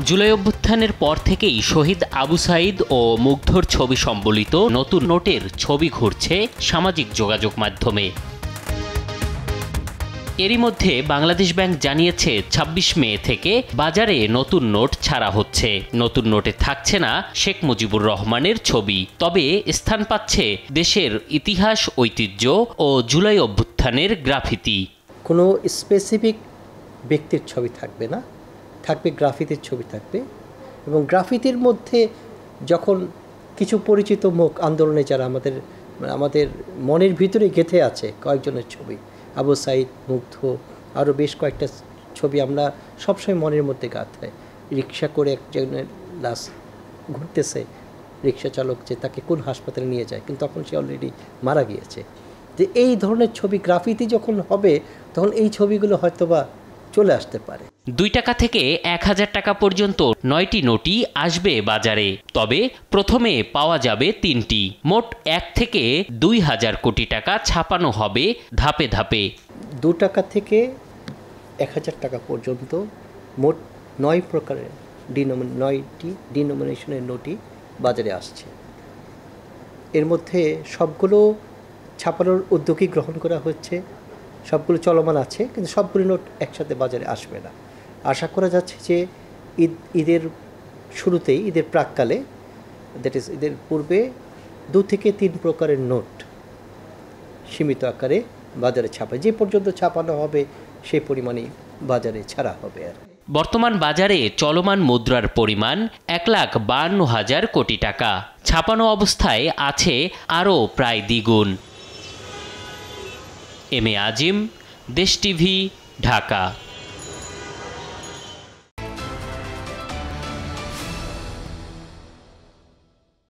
জুলাই অভ্যুত্থানের পর থেকেই শহীদ আবু সাঈদ ও মুগ্ধর ছবি সম্বলিত নতুন নোটের ছবি ঘুরছে সামাজিক যোগাযোগ মাধ্যমে। এরই মধ্যে বাংলাদেশ ব্যাংক জানিয়েছে ২৬ মে থেকে বাজারে নতুন নোট ছাড়া হচ্ছে। নতুন নোটে থাকছে না শেখ মুজিবুর রহমানের ছবি, তবে স্থান পাচ্ছে দেশের ইতিহাস, ঐতিহ্য ও জুলাই অভ্যুত্থানের গ্রাফিতি। কোনো স্পেসিফিক ব্যক্তির ছবি থাকবে না, থাকবে গ্রাফিতির ছবি থাকবে। এবং গ্রাফিতির মধ্যে যখন কিছু পরিচিত মুখ আন্দোলনে যারা আমাদের মনের ভিতরে গেঁথে আছে কয়েকজনের ছবি, আবু সাঈদ, মুগ্ধ, আরও বেশ কয়েকটা ছবি আমরা সবসময় মনের মধ্যে গাঁথে। রিক্সা করে একজনের লাশ ঘুরতেছে, রিক্সা চালক যে তাকে কোন হাসপাতালে নিয়ে যায়, কিন্তু তখন সে অলরেডি মারা গিয়েছে। যে এই ধরনের ছবি গ্রাফিতি যখন হবে তখন এই ছবিগুলো হয়তোবা চলে আসতে পারে। ২ টাকা থেকে ১,০০০ টাকা পর্যন্ত ৯টি নোটই আসবে বাজারে, তবে প্রথমে পাওয়া যাবে ৩টি। মোট ১ থেকে ২,০০০ কোটি টাকা ছাপানো হবে ধাপে ধাপে। ২ টাকা থেকে ১,০০০ টাকা পর্যন্ত মোট ৯ প্রকারের ৯টি ডিনোমিনেশনের নোটই বাজারে আসছে। এর মধ্যে সবগুলো ছাপানোর উদ্যোগই গ্রহণ করা হচ্ছে, সবগুলো চলমান আছে, কিন্তু সবগুলো নোট একসাথে বাজারে আসবে না। আশা করা যাচ্ছে যে ঈদের শুরুতেই, ঈদের প্রাককালে, দ্যাট ইজ ঈদের পূর্বে ২ থেকে ৩ প্রকারের নোট সীমিত আকারে বাজারে ছাপা, যে পর্যন্ত ছাপানো হবে সেই পরিমাণই বাজারে ছাড়া হবে। আর বর্তমান বাজারে চলমান মুদ্রার পরিমাণ ১,৫২,০০০ কোটি টাকা। ছাপানো অবস্থায় আছে আরও প্রায় দ্বিগুণ। এম এ আজিম, দেশ টিভি, ঢাকা।